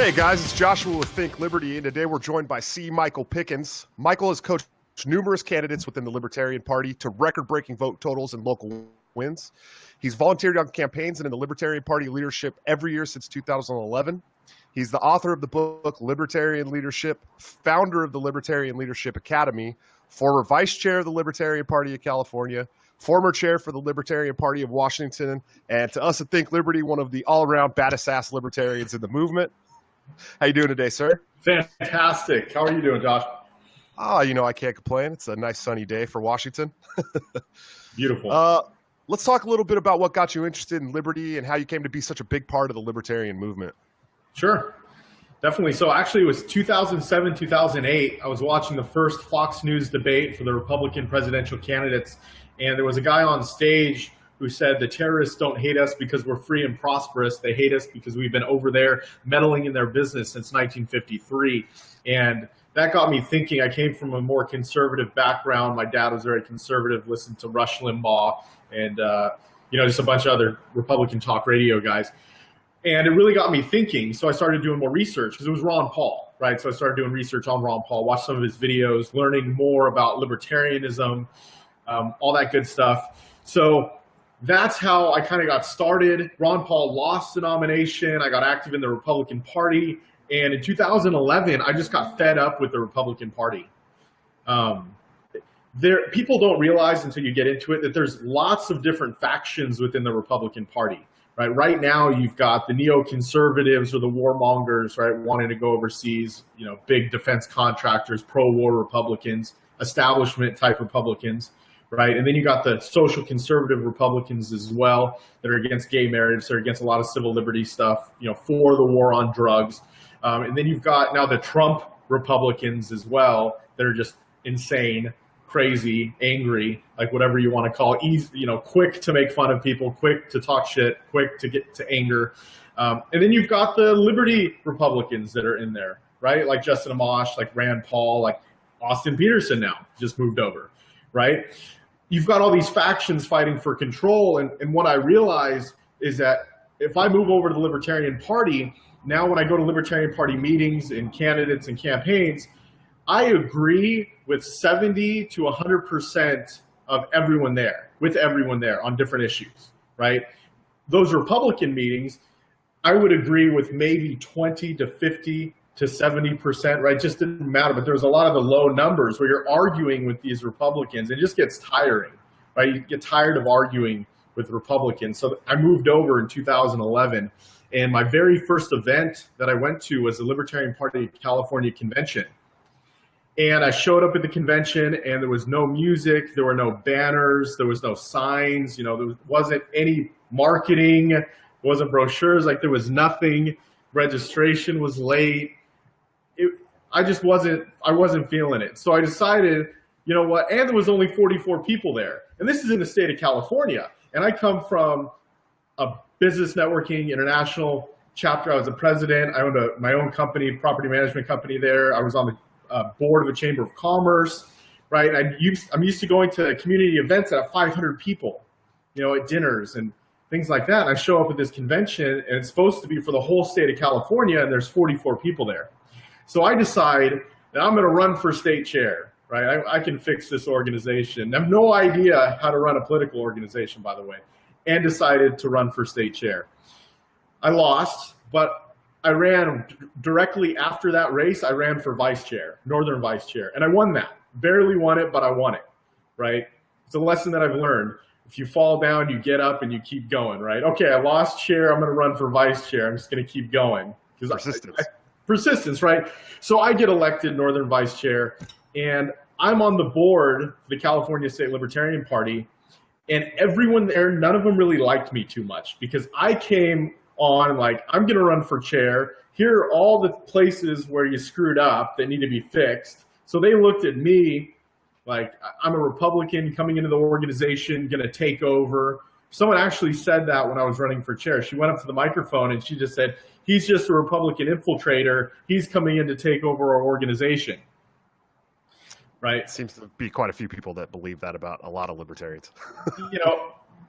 Hey guys, it's Joshua with Think Liberty, and today we're joined by C. Michael Pickens. Michael has coached numerous candidates within the Libertarian Party to record-breaking vote totals and local wins. He's volunteered on campaigns and in the Libertarian Party leadership every year since 2011. He's the author of the book Libertarian Leadership, founder of the Libertarian Leadership Academy, former vice chair of the Libertarian Party of California, former chair for the Libertarian Party of Washington, and to us at Think Liberty, one of the all-around baddest-ass libertarians in the movement. How you doing today, sir? Fantastic. How are you doing, Josh? I can't complain. It's a nice sunny day for Washington. Beautiful. Let's talk a little bit about what got you interested in liberty and how you came to be such a big part of the libertarian movement. Sure. Definitely. So actually it was 2007, 2008. I was watching the first Fox News debate for the Republican presidential candidates. And there was a guy on stage who said the terrorists don't hate us because we're free and prosperous. They hate us because we've been over there meddling in their business since 1953. And that got me thinking. I came from a more conservative background. My dad was very conservative, listened to Rush Limbaugh and, just a bunch of other Republican talk radio guys. And it really got me thinking. So I started doing more research because it was Ron Paul, right? So I started doing research on Ron Paul, watched some of his videos, learning more about libertarianism, all that good stuff. So that's how I kind of got started. Ron Paul lost the nomination. I got active in the Republican Party. And in 2011, I just got fed up with the Republican Party. People don't realize until you get into it that there's lots of different factions within the Republican Party. Right now, you've got the neoconservatives or the warmongers, right, wanting to go overseas, big defense contractors, pro-war Republicans, establishment type Republicans, right? And then you got the social conservative Republicans as well that are against gay marriage, they're against a lot of civil liberty stuff, for the war on drugs. And then you've got now the Trump Republicans as well that are just insane, crazy, angry, like whatever you want to call it, easy, quick to make fun of people, quick to talk shit, quick to get to anger. And then you've got the Liberty Republicans that are in there, right? Like Justin Amash, like Rand Paul, like Austin Peterson now just moved over, right? You've got all these factions fighting for control. And what I realized is that if I move over to the Libertarian Party, now when I go to Libertarian Party meetings and candidates and campaigns, I agree with 70 to 100% of everyone there, on different issues, right? Those Republican meetings, I would agree with maybe 20 to 50 to 70%, right? Just didn't matter, but there's a lot of the low numbers where you're arguing with these Republicans. It just gets tiring, right? You get tired of arguing with Republicans. So I moved over in 2011, and my very first event that I went to was the Libertarian Party California convention. And I showed up at the convention and there was no music, there were no banners, there was no signs, there wasn't any marketing, there wasn't brochures, like there was nothing. Registration was late. I wasn't feeling it. So I decided, you know what, and there was only 44 people there. And this is in the state of California. And I come from a business networking international chapter. I was a president. I owned my own company, property management company there. I was on the board of a chamber of commerce, right? I'm used to going to community events that have 500 people, at dinners and things like that. And I show up at this convention and it's supposed to be for the whole state of California and there's 44 people there. So I decide that I'm going to run for state chair, right? I can fix this organization. I have no idea how to run a political organization, by the way, and decided to run for state chair. I lost, but I ran directly after that race. I ran for vice chair, northern vice chair, and I won that. Barely won it, but I won it, right? It's a lesson that I've learned. If you fall down, you get up and you keep going, right? Okay, I lost chair. I'm going to run for vice chair. I'm just going to keep going. Persistence. Persistence, right? So I get elected northern vice chair, and I'm on the board of the California State Libertarian Party, and everyone there, none of them really liked me too much because I came on like, I'm going to run for chair. Here are all the places where you screwed up that need to be fixed. So they looked at me like I'm a Republican coming into the organization, going to take over. Someone actually said that when I was running for chair. She went up to the microphone and she just said, he's just a Republican infiltrator. He's coming in to take over our organization. Right? Seems to be quite a few people that believe that about a lot of libertarians.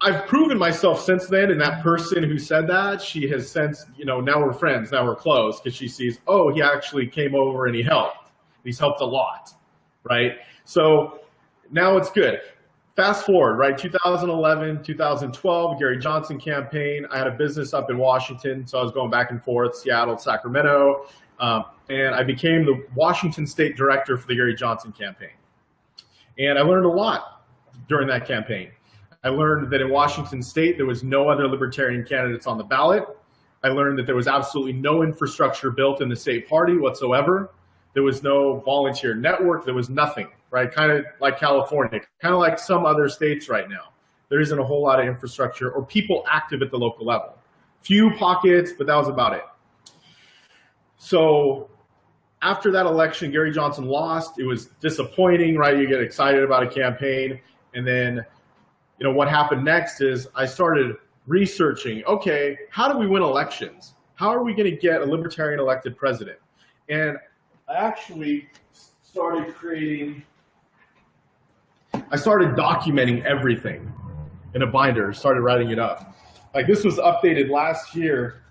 I've proven myself since then, and that person who said that, she has since, now we're friends, now we're close, because she sees, oh, he actually came over and he helped. He's helped a lot, right? So now it's good. Fast forward, right? 2011, 2012, Gary Johnson campaign. I had a business up in Washington, so I was going back and forth, Seattle, Sacramento, and I became the Washington State Director for the Gary Johnson campaign. And I learned a lot during that campaign. I learned that in Washington State, there was no other Libertarian candidates on the ballot. I learned that there was absolutely no infrastructure built in the state party whatsoever. There was no volunteer network. There was nothing, right? Kind of like California, kind of like some other states right now. There isn't a whole lot of infrastructure or people active at the local level. Few pockets, but that was about it. So after that election, Gary Johnson lost. It was disappointing, right? You get excited about a campaign, and then what happened next is I started researching, okay, how do we win elections? How are we going to get a libertarian elected president? And I actually started documenting everything in a binder, started writing it up. Like this was updated last year,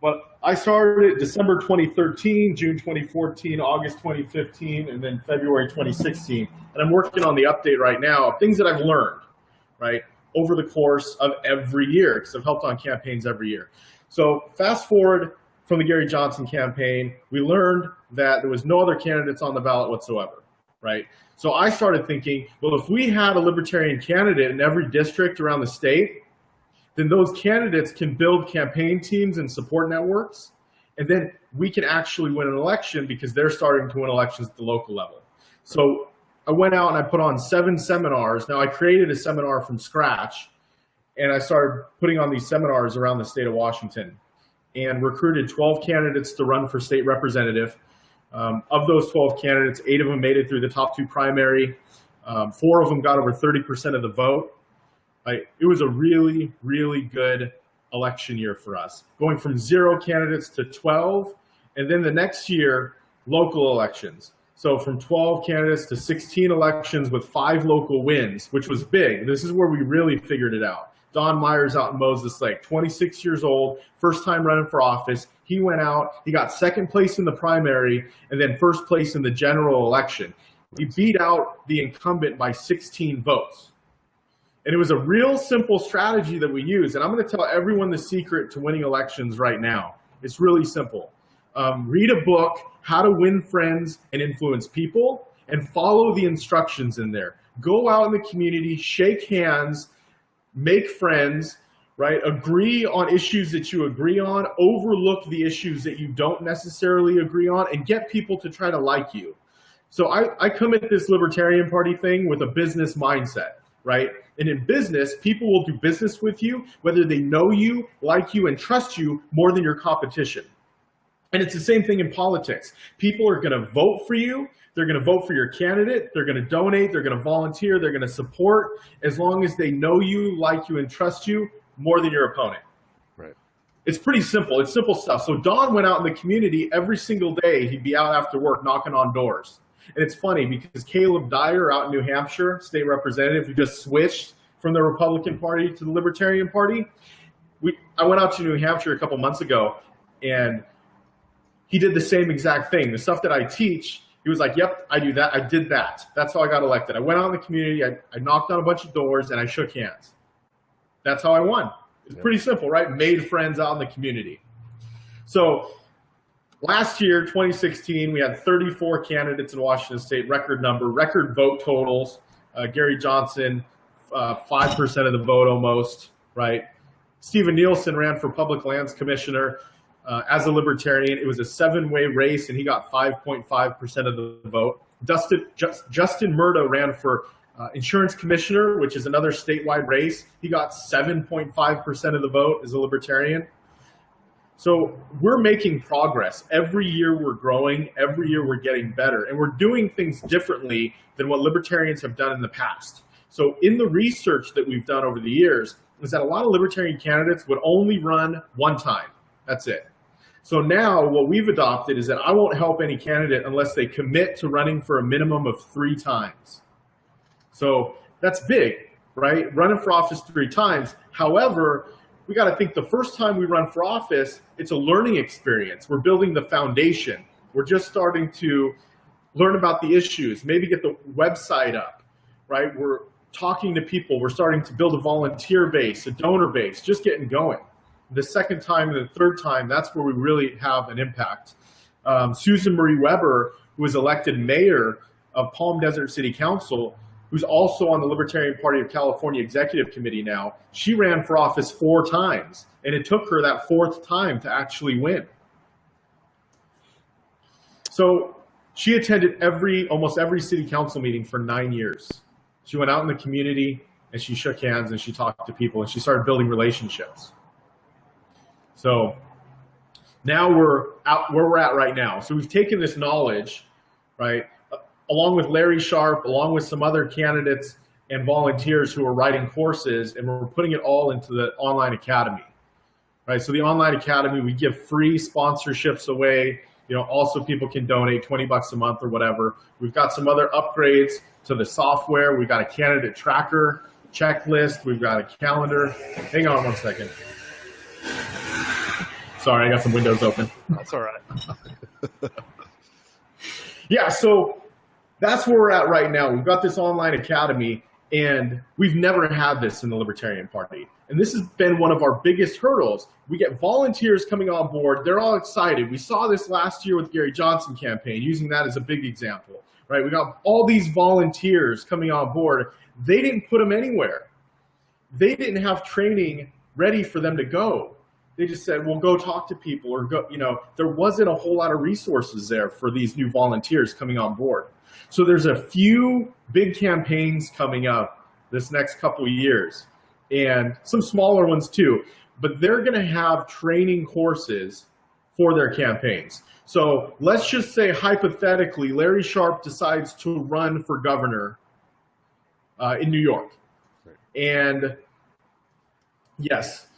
but I started December 2013, June 2014, August 2015, and then February 2016. And I'm working on the update right now of things that I've learned, right, over the course of every year, because I've helped on campaigns every year. So fast forward from the Gary Johnson campaign, we learned that there was no other candidates on the ballot whatsoever, right? So I started thinking, well, if we had a libertarian candidate in every district around the state, then those candidates can build campaign teams and support networks, and then we can actually win an election because they're starting to win elections at the local level. So I went out and I put on 7 seminars. Now I created a seminar from scratch, and I started putting on these seminars around the state of Washington and recruited 12 candidates to run for state representative. Of those 12 candidates, 8 of them made it through the top 2 primary. 4 of them got over 30% of the vote. It was a really, really good election year for us, going from 0 candidates to 12, and then the next year, local elections. So from 12 candidates to 16 elections with 5 local wins, which was big. This is where we really figured it out. Don Myers out in Moses Lake, 26 years old, first time running for office. He went out, he got 2nd place in the primary, and then 1st place in the general election. He beat out the incumbent by 16 votes. And it was a real simple strategy that we used. And I'm going to tell everyone the secret to winning elections right now. It's really simple. Read a book, How to Win Friends and Influence People, and follow the instructions in there. Go out in the community, shake hands, make friends, right? Agree on issues that you agree on, overlook the issues that you don't necessarily agree on, and get people to try to like you. So I come at this Libertarian Party thing with a business mindset, right? And in business, people will do business with you, whether they know you, like you, and trust you more than your competition. And it's the same thing in politics. People are going to vote for you. They're going to vote for your candidate. They're going to donate. They're going to volunteer. They're going to support as long as they know you, like you, and trust you more than your opponent. Right. It's pretty simple. It's simple stuff. So Don went out in the community every single day. He'd be out after work knocking on doors. And it's funny because Caleb Dyer out in New Hampshire, state representative, who just switched from the Republican Party to the Libertarian Party. I went out to New Hampshire a couple months ago, and he did the same exact thing. The stuff that I teach, he was like, yep, I do that. I did that. That's how I got elected. I went out in the community, I knocked on a bunch of doors, and I shook hands. That's how I won. It's pretty simple, right? Made friends out in the community. So last year, 2016, we had 34 candidates in Washington State, record number, record vote totals. Gary Johnson, 5% of the vote almost, right? Stephen Nielsen ran for Public Lands Commissioner. As a Libertarian, it was a 7-way race, and he got 5.5% of the vote. Justin Murdo ran for Insurance Commissioner, which is another statewide race. He got 7.5% of the vote as a Libertarian. So we're making progress. Every year we're growing. Every year we're getting better. And we're doing things differently than what Libertarians have done in the past. So in the research that we've done over the years is that a lot of Libertarian candidates would only run one time. That's it. So now what we've adopted is that I won't help any candidate unless they commit to running for a minimum of 3 times. So that's big. right? Running for office 3 times. However, we got to think the first time we run for office, it's a learning experience. We're building the foundation. We're just starting to learn about the issues, maybe get the website up, right? We're talking to people. We're starting to build a volunteer base, a donor base, just getting going. The second time and the third time, that's where we really have an impact. Susan Marie Weber, who was elected mayor of Palm Desert City Council, who's also on the Libertarian Party of California Executive Committee now, she ran for office 4 times, and it took her that 4th time to actually win. So she attended almost every city council meeting for 9 years. She went out in the community, and she shook hands, and she talked to people, and she started building relationships. So now we're out where we're at right now. So we've taken this knowledge, right, along with Larry Sharp, along with some other candidates and volunteers who are writing courses, and we're putting it all into the online academy, right? So the online academy, we give free sponsorships away. You know, also people can donate $20 a month or whatever. We've got some other upgrades to the software. We've got a candidate tracker checklist. We've got a calendar. Hang on one second. Sorry, I got some windows open. That's all right. Yeah, so that's where we're at right now. We've got this online academy, and we've never had this in the Libertarian Party. And this has been one of our biggest hurdles. We get volunteers coming on board. They're all excited. We saw this last year with Gary Johnson campaign, using that as a big example, right? We got all these volunteers coming on board. They didn't put them anywhere. They didn't have training ready for them to go. They just said, well, go talk to people, or go, you know, there wasn't a whole lot of resources there for these new volunteers coming on board. So there's a few big campaigns coming up this next couple of years, and some smaller ones too, but they're going to have training courses for their campaigns. So let's just say hypothetically, Larry Sharp decides to run for governor in New York. And yes,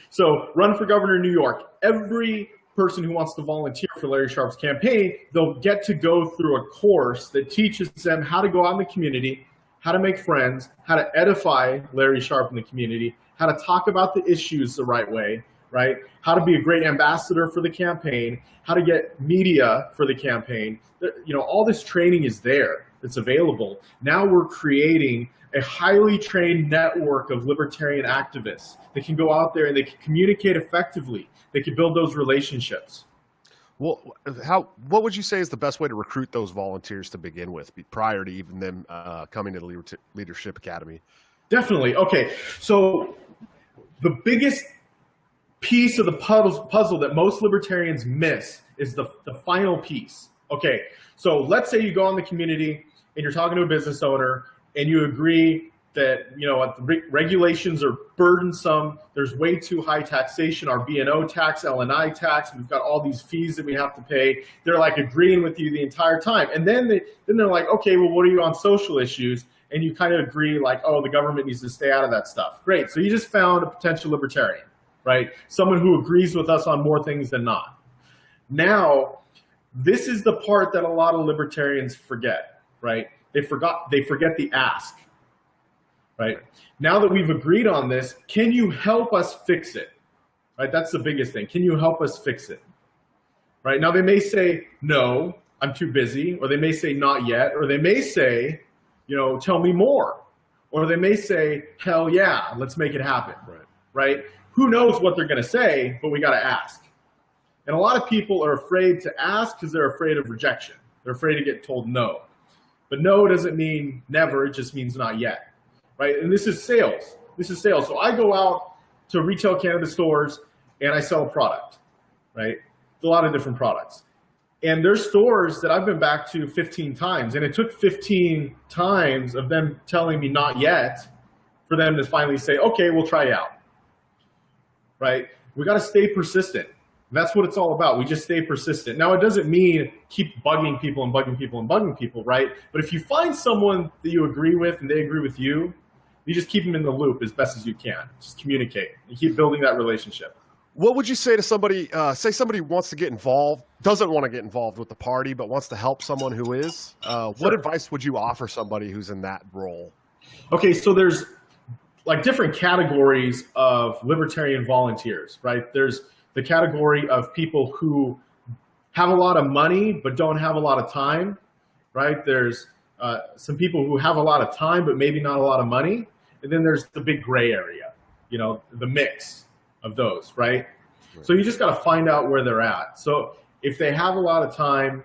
so run for governor in New York. Every person who wants to volunteer for Larry Sharp's campaign, they'll get to go through a course that teaches them how to go out in the community, how to make friends, how to edify Larry Sharp in the community, how to talk about the issues the right way, right? How to be a great ambassador for the campaign, how to get media for the campaign. You know, all this training is there. It's available. Now we're creating a highly trained network of libertarian activists that can go out there and they can communicate effectively. They can build those relationships. Well, what would you say is the best way to recruit those volunteers to begin with, prior to even them coming to the Leadership Academy? Definitely. Okay, so the biggest piece of the puzzle that most libertarians miss is the final piece. Okay, so let's say you go in the community and you're talking to a business owner and you agree that, you know, the regulations are burdensome, there's way too high taxation, our B&O tax, L&I tax, we've got all these fees that we have to pay. They're like agreeing with you the entire time. And then they're like, okay, well, what are you on social issues? And you kind of agree like, oh, the government needs to stay out of that stuff. Great, so you just found a potential libertarian, right? Someone who agrees with us on more things than not. Now, this is the part that a lot of libertarians forget, right? They forget the ask, right? Now that we've agreed on this, can you help us fix it, right? That's the biggest thing. Can you help us fix it, right? Now they may say, no, I'm too busy, or they may say not yet, or they may say, you know, tell me more, or they may say, hell yeah, let's make it happen, right? Who knows what they're going to say, but we got to ask. And a lot of people are afraid to ask because they're afraid of rejection. They're afraid to get told no. But no doesn't mean never, it just means not yet, right? And this is sales. This is sales. So I go out to retail cannabis stores and I sell a product, right? A lot of different products. And there's stores that I've been back to 15 times, and it took 15 times of them telling me not yet for them to finally say, okay, we'll try it out, right? We got to stay persistent. That's what it's all about. We just stay persistent. Now, it doesn't mean keep bugging people and bugging people and bugging people, right? But if you find someone that you agree with and they agree with you, you just keep them in the loop as best as you can. Just communicate and keep building that relationship. What would you say to somebody, say somebody wants to get involved, doesn't want to get involved with the party, but wants to help someone who is? What advice would you offer somebody who's in that role? Okay, so there's like different categories of libertarian volunteers, right? There's the category of people who have a lot of money but don't have a lot of time, right? There's some people who have a lot of time but maybe not a lot of money. And then there's the big gray area, you know, the mix of those, right? So you just got to find out where they're at. So if they have a lot of time,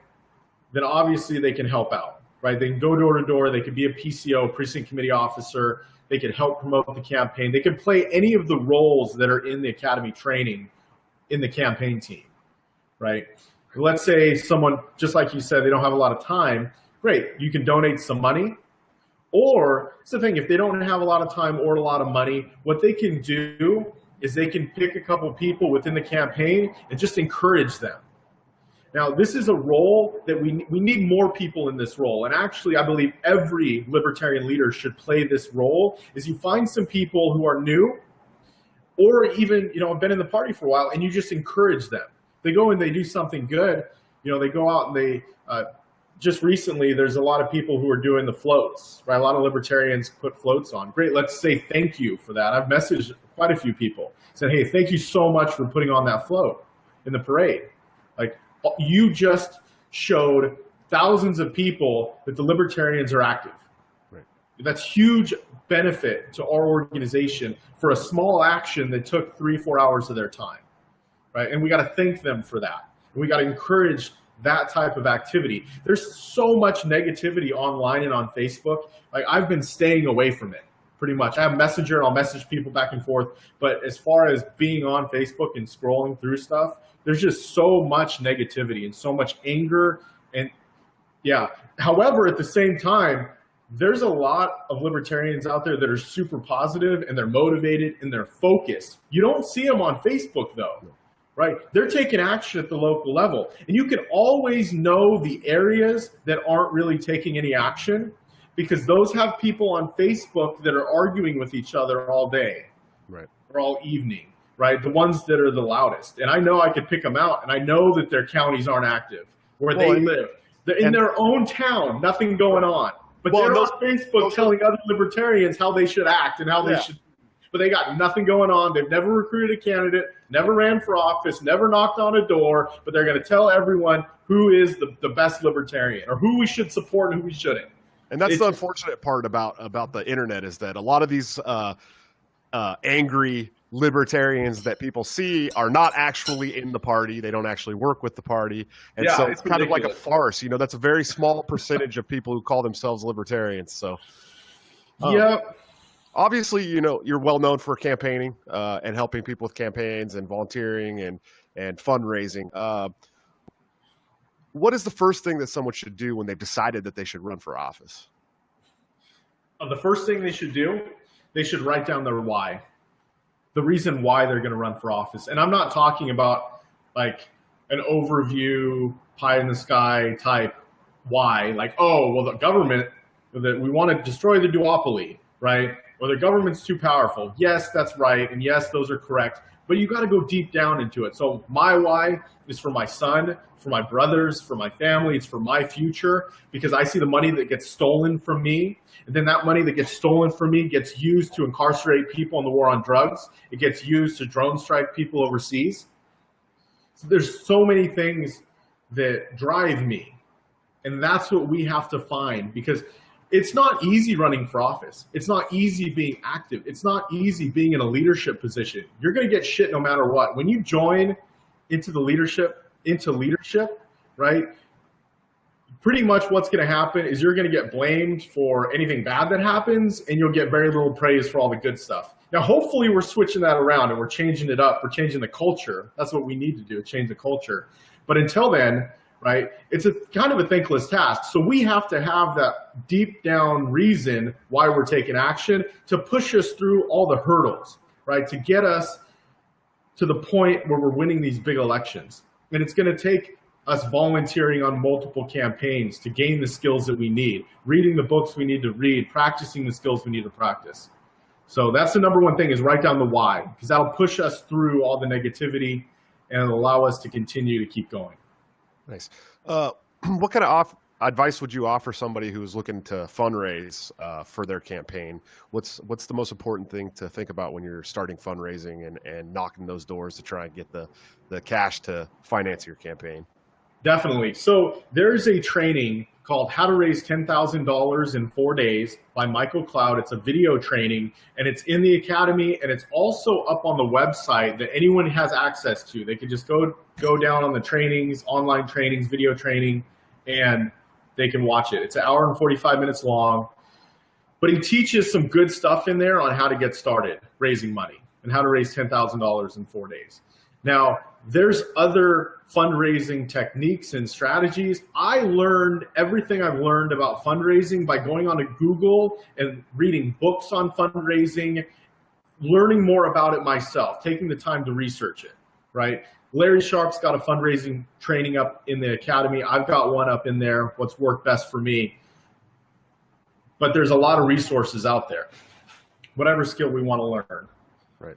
then obviously they can help out, right? They can go door to door. They could be a PCO, precinct committee officer. They could help promote the campaign. They could play any of the roles that are in the academy training in the campaign team, right? Let's say someone, just like you said, they don't have a lot of time. Great, you can donate some money. Or, it's the thing, if they don't have a lot of time or a lot of money, what they can do is they can pick a couple people within the campaign and just encourage them. Now, this is a role that we need more people in this role. And actually, I believe every libertarian leader should play this role, is you find some people who are new or even, you know, have been in the party for a while, and you just encourage them. They go and they do something good. You know, they go out and they, just recently, there's a lot of people who are doing the floats, right? A lot of libertarians put floats on. Great, let's say thank you for that. I've messaged quite a few people, said, hey, thank you so much for putting on that float in the parade. Like, you just showed thousands of people that the libertarians are active. Right. That's huge benefit to our organization for a small action that took 3-4 hours of their time, right? And we got to thank them for that. And we got to encourage that type of activity. There's so much negativity online and on Facebook. Like, I've been staying away from it pretty much. I have Messenger and I'll message people back and forth. But as far as being on Facebook and scrolling through stuff, there's just so much negativity and so much anger. And yeah, however, at the same time, there's a lot of libertarians out there that are super positive and they're motivated and they're focused. You don't see them on Facebook though. Right? They're taking action at the local level. And you can always know the areas that aren't really taking any action, because those have people on Facebook that are arguing with each other all day, right, or all evening, right? The ones that are the loudest. And I know I could pick them out, and I know that their counties aren't active where they live. They're in their own town, nothing going on. But they're on Facebook telling other libertarians how they should act and how they should. But they got nothing going on. They've never recruited a candidate, never ran for office, never knocked on a door, but they're going to tell everyone who is the best libertarian or who we should support and who we shouldn't. And that's the unfortunate part about the internet, is that a lot of these angry libertarians that people see are not actually in the party. They don't actually work with the party. And so it's kind of like a farce. You know, that's a very small percentage of people who call themselves libertarians. So, obviously, you know, you're well known for campaigning and helping people with campaigns and volunteering and fundraising. What is the first thing that someone should do when they've decided that they should run for office? The first thing they should do, they should write down their why, the reason why they're going to run for office. And I'm not talking about like an overview, pie in the sky type why, like, oh, well, the government, that we want to destroy the duopoly, right? Or the government's too powerful. Yes, that's right. And yes, those are correct. But you got to go deep down into it. So my why is for my son, for my brothers, for my family. It's for my future, because I see the money that gets stolen from me. And then that money that gets stolen from me gets used to incarcerate people in the war on drugs. It gets used to drone strike people overseas. So there's so many things that drive me. And that's what we have to find, because it's not easy running for office. It's not easy being active. It's not easy being in a leadership position. You're going to get shit no matter what. When you join into leadership, right? Pretty much what's going to happen is you're going to get blamed for anything bad that happens, and you'll get very little praise for all the good stuff. Now, hopefully we're switching that around and we're changing it up. We're changing the culture. That's what we need to do, change the culture. But until then, right, it's a kind of a thankless task. So we have to have that deep down reason why we're taking action to push us through all the hurdles, right, to get us to the point where we're winning these big elections. And it's going to take us volunteering on multiple campaigns to gain the skills that we need, reading the books we need to read, practicing the skills we need to practice. So that's the number one thing, is write down the why, because that'll push us through all the negativity and it'll allow us to continue to keep going. Nice. What kind of advice would you offer somebody who's looking to fundraise for their campaign? What's the most important thing to think about when you're starting fundraising and knocking those doors to try and get the cash to finance your campaign? Definitely. So there's a training called How to Raise $10,000 in 4 Days by Michael Cloud. It's a video training, and it's in the academy, and it's also up on the website that anyone has access to. They can just go down on the trainings, online trainings, video training, and they can watch it. It's an hour and 45 minutes long, but he teaches some good stuff in there on how to get started raising money and how to raise $10,000 in 4 days. Now, there's other fundraising techniques and strategies. I learned everything I've learned about fundraising by going onto Google and reading books on fundraising, learning more about it myself, taking the time to research it, right? Larry Sharp's got a fundraising training up in the academy. I've got one up in there, what's worked best for me. But there's a lot of resources out there, whatever skill we want to learn. Right.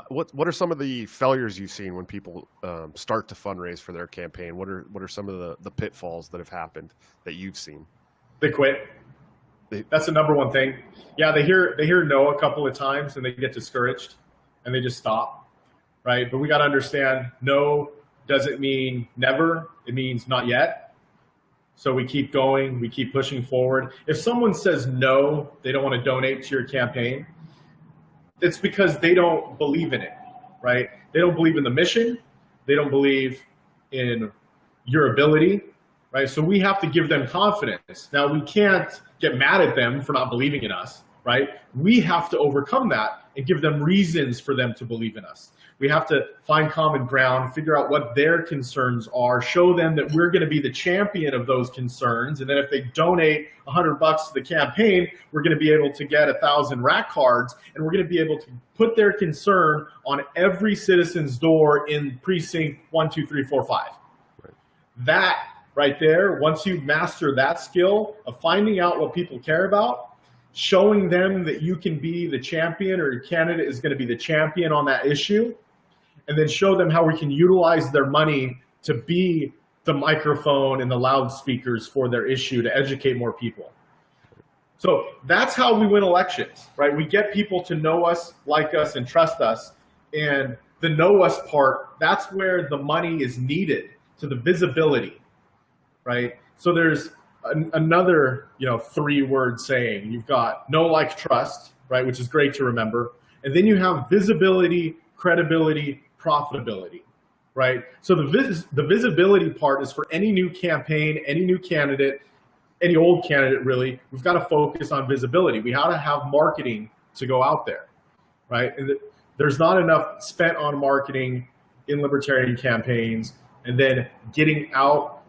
What are some of the failures you've seen when people start to fundraise for their campaign? What are some of the pitfalls that have happened that you've seen? They quit. That's the number one thing. Yeah, they hear no a couple of times and they get discouraged and they just stop, right? But we got to understand, no doesn't mean never. It means not yet. So we keep going. We keep pushing forward. If someone says no, they don't want to donate to your campaign, it's because they don't believe in it, right? They don't believe in the mission. They don't believe in your ability, right? So we have to give them confidence. Now, we can't get mad at them for not believing in us, right? We have to overcome that and give them reasons for them to believe in us. We have to find common ground, figure out what their concerns are, show them that we're going to be the champion of those concerns. And then if they donate $100 to the campaign, we're going to be able to get 1,000 rack cards, and we're going to be able to put their concern on every citizen's door in precinct 1, 2, 3, 4, 5. Right. That right there, once you master that skill of finding out what people care about, showing them that you can be the champion or your candidate is going to be the champion on that issue, and then show them how we can utilize their money to be the microphone and the loudspeakers for their issue to educate more people. So that's how we win elections, right? We get people to know us, like us, and trust us. And the know us part, that's where the money is needed, to the visibility, right? So there's another, 3-word saying. You've got know, like, trust, right? Which is great to remember. And then you have visibility, credibility, profitability, right? So the visibility part is for any new campaign, any new candidate, any old candidate really. We've got to focus on visibility. We have to have marketing to go out there, right? And there's not enough spent on marketing in libertarian campaigns, and then getting out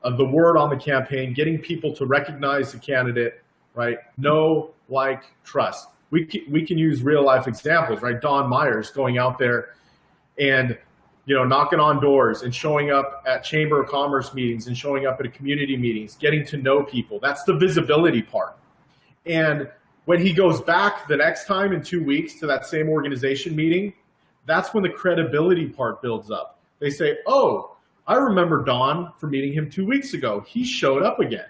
of the word on the campaign, getting people to recognize the candidate, right? Know, like, trust. We can use real life examples, right? Don Myers going out there and, knocking on doors and showing up at Chamber of Commerce meetings and showing up at community meetings, getting to know people. That's the visibility part. And when he goes back the next time in 2 weeks to that same organization meeting, that's when the credibility part builds up. They say, oh, I remember Don from meeting him 2 weeks ago. He showed up again,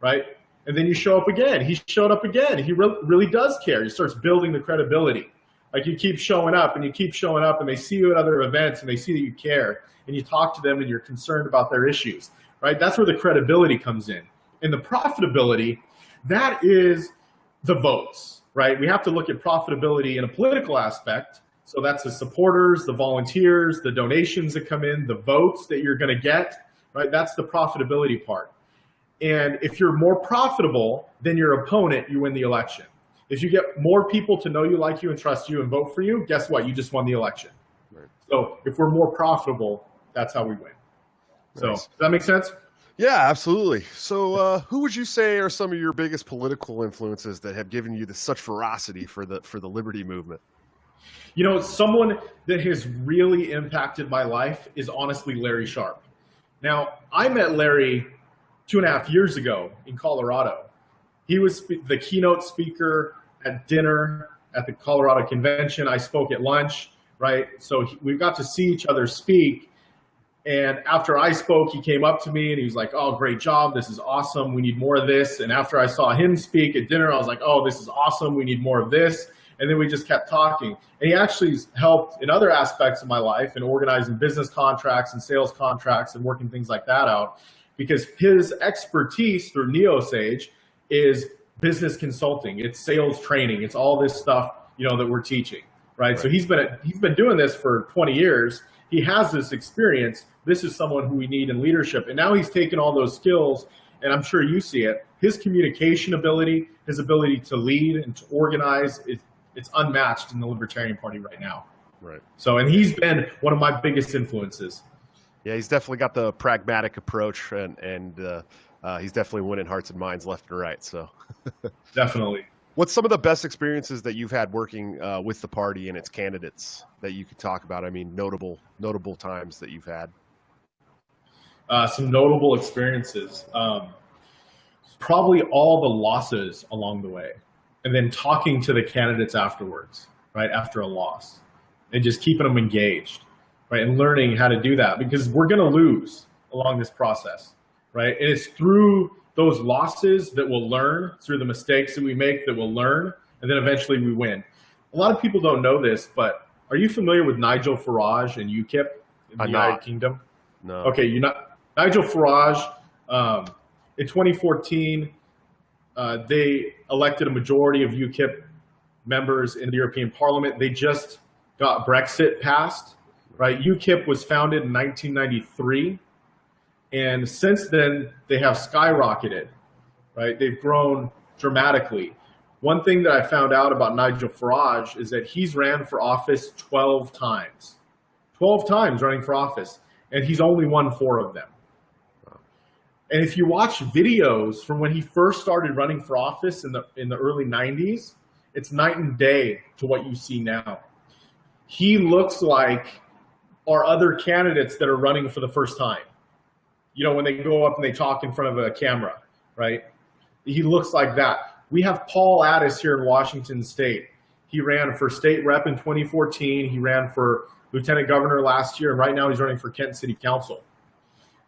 right? And then you show up again. He showed up again. He really does care. He starts building the credibility. Like, you keep showing up and you keep showing up, and they see you at other events and they see that you care and you talk to them and you're concerned about their issues, right? That's where the credibility comes in. And the profitability, that is the votes, right? We have to look at profitability in a political aspect. So that's the supporters, the volunteers, the donations that come in, the votes that you're going to get, right? That's the profitability part. And if you're more profitable than your opponent, you win the election. If you get more people to know you, like you, and trust you and vote for you, guess what? You just won the election. Right. So if we're more profitable, that's how we win. So nice. Does that make sense? Yeah, absolutely. So who would you say are some of your biggest political influences that have given you such ferocity for the liberty movement? Someone that has really impacted my life is honestly Larry Sharp. Now, I met Larry 2.5 years ago in Colorado. He was the keynote speaker at dinner at the Colorado convention. I spoke at lunch, right? So we got to see each other speak. And after I spoke, he came up to me and he was like, "Oh, great job. This is awesome. We need more of this." And after I saw him speak at dinner, I was like, "Oh, this is awesome. We need more of this." And then we just kept talking. And he actually helped in other aspects of my life in organizing business contracts and sales contracts and working things like that out, because his expertise through NeoSage is business consulting. It's sales training. It's all this stuff, that we're teaching, right? So he's been doing this for 20 years. He has this experience. This is someone who we need in leadership. And now he's taken all those skills, and I'm sure you see it. His communication ability, his ability to lead and to organize, it's unmatched in the Libertarian Party right now. Right. So, and he's been one of my biggest influences. Yeah, he's definitely got the pragmatic approach, and he's definitely winning hearts and minds left and right. So, definitely. What's some of the best experiences that you've had working with the party and its candidates that you could talk about? I mean, notable times that you've had. Some notable experiences. Probably all the losses along the way, and then talking to the candidates afterwards, right after a loss, and just keeping them engaged, right, and learning how to do that, because we're going to lose along this process, right? And it's through those losses that we'll learn, through the mistakes that we make that we'll learn, and then eventually we win. A lot of people don't know this, but are you familiar with Nigel Farage and UKIP in the United Kingdom? No. Okay, you're not. Nigel Farage, in 2014, they elected a majority of UKIP members in the European Parliament. They just got Brexit passed, right? UKIP was founded in 1993. And since then, they have skyrocketed, right? They've grown dramatically. One thing that I found out about Nigel Farage is that he's ran for office 12 times. 12 times running for office, and he's only won 4 of them. And if you watch videos from when he first started running for office in the early 90s, it's night and day to what you see now. He looks like our other candidates that are running for the first time. When they go up and they talk in front of a camera, right? He looks like that. We have Paul Addis here in Washington State. He ran for state rep in 2014. He ran for lieutenant governor last year, and right now he's running for Kent City Council.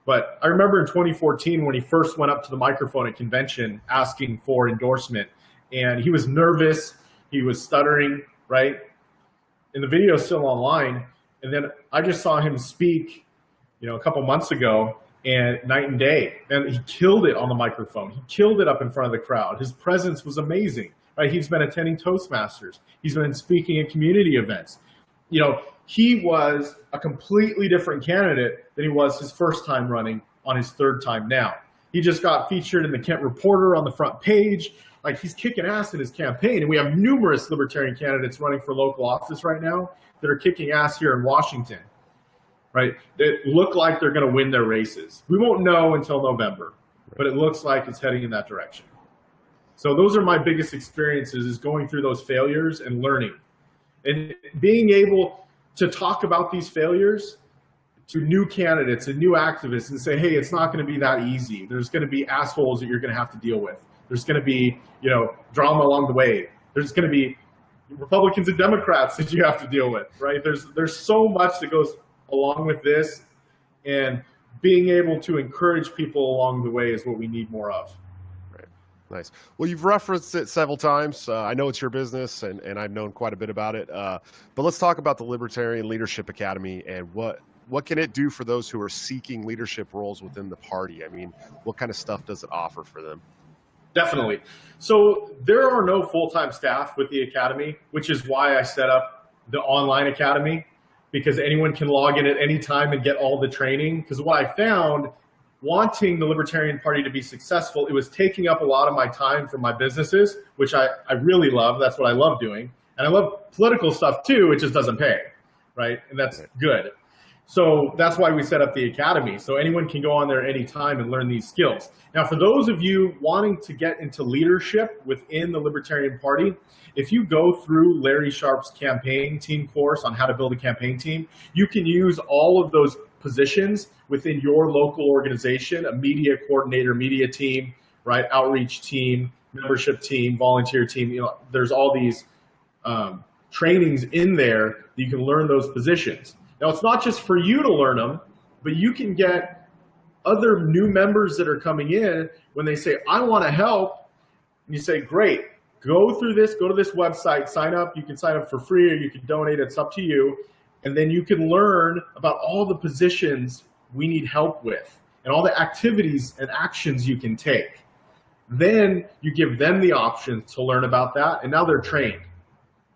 But I remember in 2014 when he first went up to the microphone at convention asking for endorsement, and he was nervous, he was stuttering, right? And the video is still online. And then I just saw him speak, a couple months ago, and night and day, and he killed it on the microphone. He killed it up in front of the crowd. His presence was amazing, right? He's been attending Toastmasters. He's been speaking at community events. He was a completely different candidate than he was his first time running on his third time now. He just got featured in the Kent Reporter on the front page. Like, he's kicking ass in his campaign. And we have numerous libertarian candidates running for local office right now that are kicking ass here in Washington, right? That look like they're going to win their races. We won't know until November, but it looks like it's heading in that direction. So those are my biggest experiences, is going through those failures and learning. And being able to talk about these failures to new candidates and new activists and say, hey, it's not going to be that easy. There's going to be assholes that you're going to have to deal with. There's going to be, drama along the way. There's going to be Republicans and Democrats that you have to deal with, right? There's so much that goes along with this, and being able to encourage people along the way is what we need more of. Nice. Well, you've referenced it several times. I know it's your business, and I've known quite a bit about it. But let's talk about the Libertarian Leadership Academy and what can it do for those who are seeking leadership roles within the party? I mean, what kind of stuff does it offer for them? Definitely. So there are no full-time staff with the academy, which is why I set up the online academy, because anyone can log in at any time and get all the training. Because what I found, wanting the Libertarian Party to be successful, it was taking up a lot of my time from my businesses, which I really love. That's what I love doing. And I love political stuff too. It just doesn't pay, right? And that's good. So that's why we set up the academy. So anyone can go on there anytime and learn these skills. Now, for those of you wanting to get into leadership within the Libertarian Party, if you go through Larry Sharp's campaign team course on how to build a campaign team, you can use all of those positions within your local organization: a media coordinator, media team, right? Outreach team, membership team, volunteer team. There's all these trainings in there that you can learn those positions. Now, it's not just for you to learn them, But you can get other new members that are coming in when they say, I want to help. And you say, great, go through this, go to this website, sign up. You can sign up for free or you can donate. It's up to you. And then you can learn about all the positions we need help with and all the activities and actions you can take. Then you give them the option to learn about that. And now they're trained.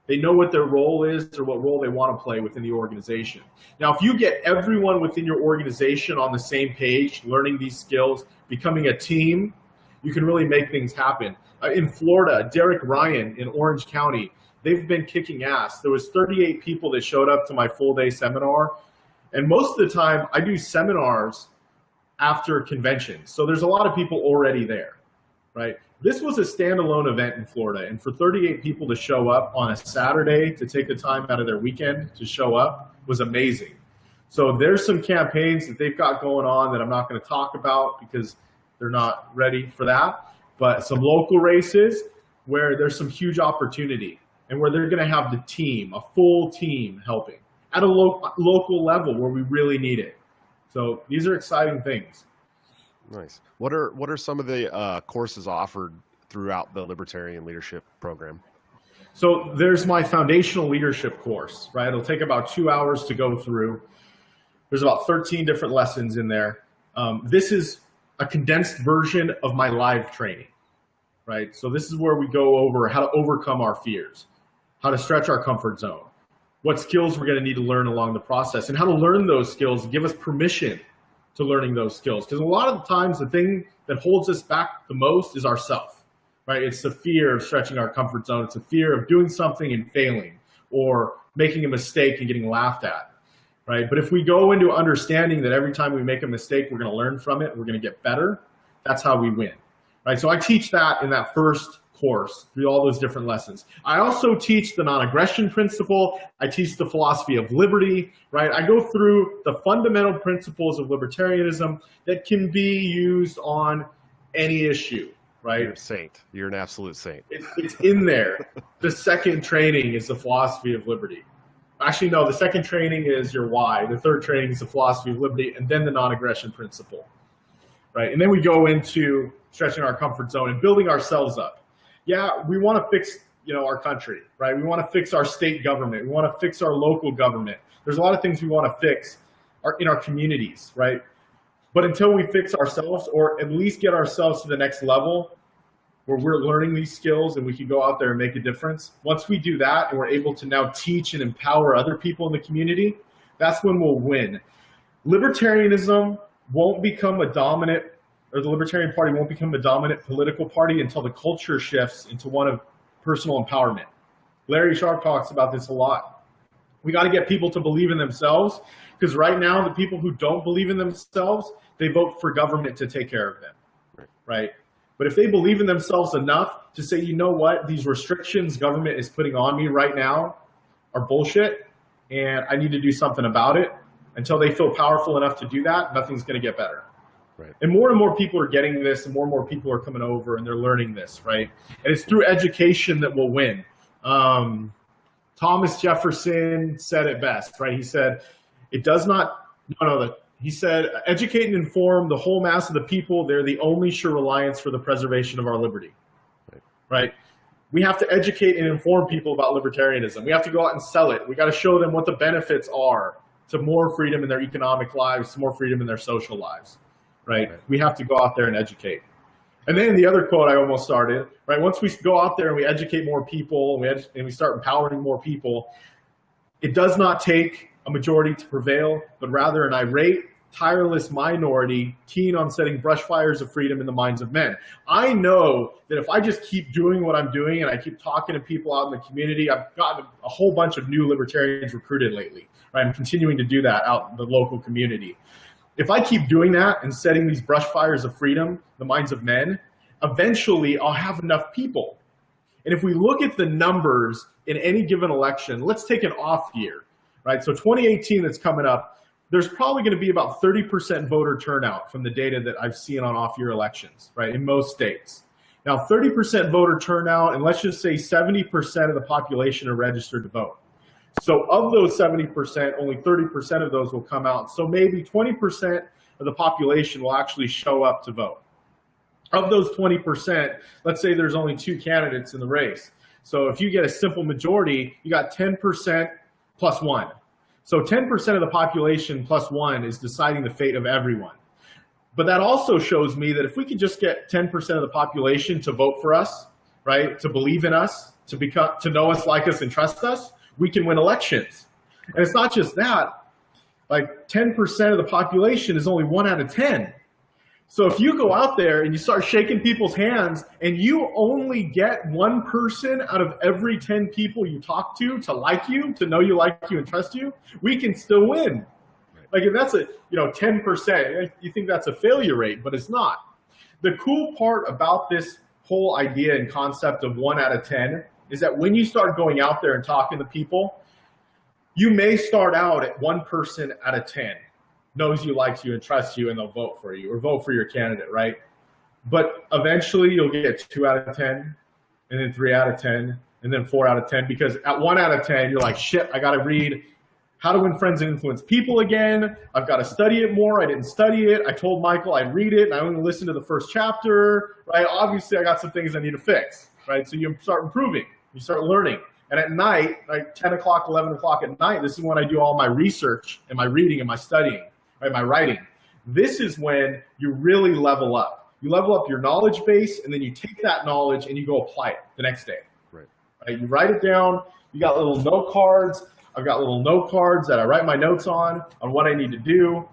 They know what their role is or what role they want to play within the organization. Now, if you get everyone within your organization on the same page, learning these skills, becoming a team, you can really make things happen. In Florida, Derek Ryan in Orange County, they've been kicking ass. There was 38 people that showed up to my full-day seminar. And most of the time, I do seminars after conventions. So there's a lot of people already there, right? This was a standalone event in Florida. And for 38 people to show up on a Saturday to take the time out of their weekend to show up was amazing. So there's some campaigns that they've got going on that I'm not going to talk about because they're not ready for that. But some local races where there's some huge opportunity and where they're going to have the team, a full team helping at a local level where we really need it. So these are exciting things. Nice. What are some of the courses offered throughout the Libertarian Leadership Program? So there's my foundational leadership course, right? It'll take about 2 hours to go through. There's about 13 different lessons in there. This is a condensed version of my live training, right? So this is where we go over how to overcome our fears, how to stretch our comfort zone, what skills we're going to need to learn along the process, and how to learn those skills and give us permission to learning those skills. Because a lot of the times, the thing that holds us back the most is ourself, right? It's the fear of stretching our comfort zone. It's the fear of doing something and failing or making a mistake and getting laughed at. Right? But if we go into understanding that every time we make a mistake, we're going to learn from it, we're going to get better, that's how we win. Right? So I teach that in that first course through all those different lessons. I also teach the non-aggression principle. I teach the philosophy of liberty, right? I go through the fundamental principles of libertarianism that can be used on any issue, right? You're a saint. You're an absolute saint. It's in there. The second training is the philosophy of liberty. Actually, no, the second training is your why. The third training is the philosophy of liberty, and then the non-aggression principle, right? And then we go into stretching our comfort zone and building ourselves up. Yeah, we want to fix, our country, right? We want to fix our state government. We want to fix our local government. There's a lot of things we want to fix in our communities, right? But until we fix ourselves, or at least get ourselves to the next level, where we're learning these skills and we can go out there and make a difference. Once we do that and we're able to now teach and empower other people in the community, that's when we'll win. Libertarianism won't become a dominant, or the Libertarian Party won't become a dominant political party until the culture shifts into one of personal empowerment. Larry Sharp talks about this a lot. We got to get people to believe in themselves, because right now the people who don't believe in themselves, they vote for government to take care of them, right? But if they believe in themselves enough to say, you know what, these restrictions government is putting on me right now are bullshit, and I need to do something about it, until they feel powerful enough to do that, nothing's going to get better. Right. And more people are getting this, and more people are coming over, and they're learning this, right? And it's through education that we'll win. Thomas Jefferson said it best, right? He said, he said, educate and inform the whole mass of the people. They're the only sure reliance for the preservation of our liberty, right? We have to educate and inform people about libertarianism. We have to go out and sell it. We got to show them what the benefits are to more freedom in their economic lives, to more freedom in their social lives, right? We have to go out there and educate. And then the other quote I almost started, right? Once we go out there and we educate more people and we start empowering more people, it does not take a majority to prevail, but rather an irate, tireless minority keen on setting brush fires of freedom in the minds of men. I know that if I just keep doing what I'm doing and I keep talking to people out in the community, I've gotten a whole bunch of new libertarians recruited lately, right? I'm continuing to do that out in the local community. If I keep doing that and setting these brush fires of freedom in the minds of men, eventually I'll have enough people. And if we look at the numbers in any given election, let's take an off year, right? So 2018 that's coming up, there's probably going to be about 30% voter turnout from the data that I've seen on off-year elections, right, in most states. Now, 30% voter turnout, and let's just say 70% of the population are registered to vote. So of those 70%, only 30% of those will come out. So maybe 20% of the population will actually show up to vote. Of those 20%, let's say there's only 2 candidates in the race. So if you get a simple majority, you got 10% plus 1. So 10% of the population plus 1 is deciding the fate of everyone. But that also shows me that if we could just get 10% of the population to vote for us, right, to believe in us, to know us, like us, and trust us, we can win elections. And it's not just that. Like 10% of the population is only 1 out of 10. So if you go out there and you start shaking people's hands and you only get 1 person out of every 10 people you talk to like you, to know you, like you, and trust you, we can still win. Like if that's 10%, you think that's a failure rate, but it's not. The cool part about this whole idea and concept of 1 out of 10 is that when you start going out there and talking to people, you may start out at 1 person out of 10 knows you, likes you, and trusts you, and they'll vote for you or vote for your candidate, right? But eventually you'll get 2 out of 10, and then 3 out of 10, and then 4 out of 10, because at 1 out of 10, you're like, shit, I got to read How to Win Friends and Influence People again. I've got to study it more. I didn't study it. I told Michael I'd read it, and I only listened to the first chapter, right? Obviously, I got some things I need to fix, right? So you start improving. You start learning. And at night, like 10 o'clock, 11 o'clock at night, this is when I do all my research and my reading and my studying, right? My writing. This is when you really level up. You level up your knowledge base, and then you take that knowledge and you go apply it the next day. Right? You write it down. You got little note cards. I've got little note cards that I write my notes on what I need to do,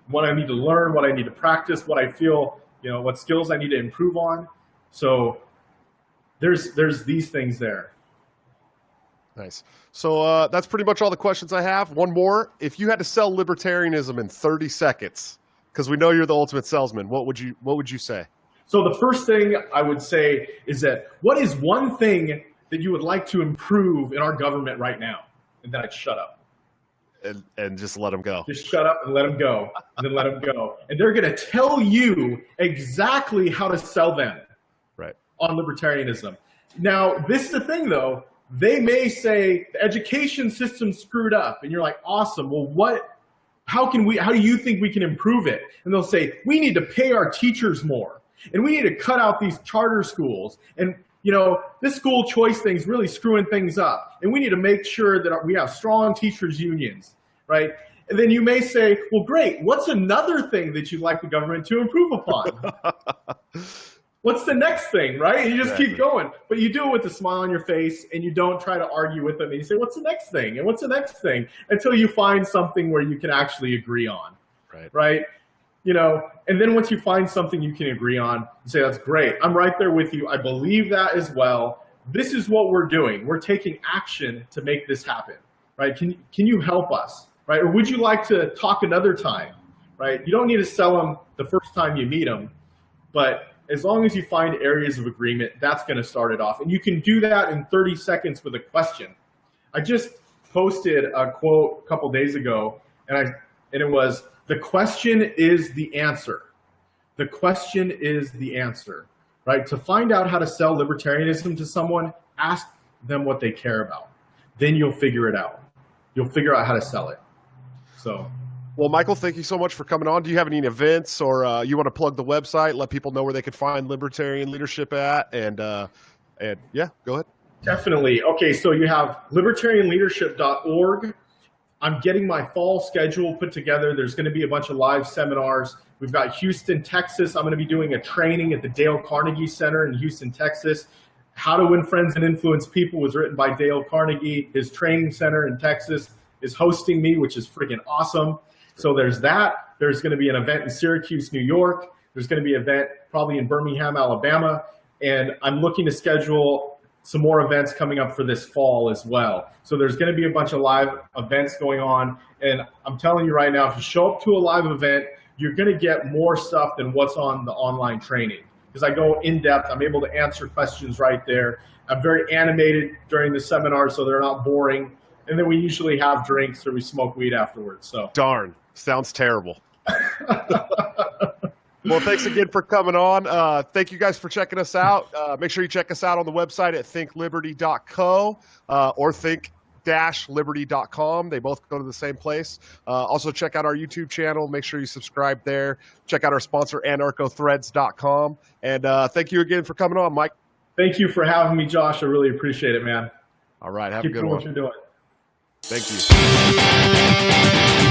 what I need to learn, what I need to practice, what I feel, what skills I need to improve on. So there's these things there. Nice. So that's pretty much all the questions I have. One more. If you had to sell libertarianism in 30 seconds, because we know you're the ultimate salesman, what would you say? So the first thing I would say is that what is one thing that you would like to improve in our government right now? And then I'd shut up. And just let them go. Just shut up and let them go. And then let them go. And they're going to tell you exactly how to sell them on libertarianism. Now, this is the thing, though. They may say the education system screwed up. And you're like, awesome. Well, how do you think we can improve it? And they'll say, we need to pay our teachers more. And we need to cut out these charter schools. And this school choice thing's really screwing things up. And we need to make sure that we have strong teachers unions, right? And then you may say, well, great. What's another thing that you'd like the government to improve upon? What's the next thing, right? And you just keep going. But you do it with a smile on your face, and you don't try to argue with them. And you say, what's the next thing? And what's the next thing? Until you find something where you can actually agree on, right? And then once you find something you can agree on, you say, that's great. I'm right there with you. I believe that as well. This is what we're doing. We're taking action to make this happen, right? Can you help us, right? Or would you like to talk another time, right? You don't need to sell them the first time you meet them, but as long as you find areas of agreement, that's going to start it off. And you can do that in 30 seconds with a question. I just posted a quote a couple days ago, and it was, the question is the answer. The question is the answer, right? To find out how to sell libertarianism to someone, ask them what they care about. Then you'll figure it out. You'll figure out how to sell it. So, well, Michael, thank you so much for coming on. Do you have any events, or you want to plug the website, let people know where they could find libertarian leadership at? And yeah, go ahead. Definitely. Okay, so you have libertarianleadership.org. I'm getting my fall schedule put together. There's going to be a bunch of live seminars. We've got Houston, Texas. I'm going to be doing a training at the Dale Carnegie Center in Houston, Texas. How to Win Friends and Influence People was written by Dale Carnegie. His training center in Texas is hosting me, which is freaking awesome. So there's that. There's going to be an event in Syracuse, New York. There's going to be an event probably in Birmingham, Alabama. And I'm looking to schedule some more events coming up for this fall as well. So there's going to be a bunch of live events going on. And I'm telling you right now, if you show up to a live event, you're going to get more stuff than what's on the online training. Because I go in depth, I'm able to answer questions right there. I'm very animated during the seminar, so they're not boring. And then we usually have drinks or we smoke weed afterwards. So darn, sounds terrible. Well, thanks again for coming on. Thank you guys for checking us out. Make sure you check us out on the website at thinkliberty.co or think pragmatic-liberty.com. They both go to the same place. Also, check out our YouTube channel. Make sure you subscribe there. Check out our sponsor, anarchothreads.com. And thank you again for coming on, Mike. Thank you for having me, Josh. I really appreciate it, man. All right. Have Keep a good doing one. what you're doing. Thank you.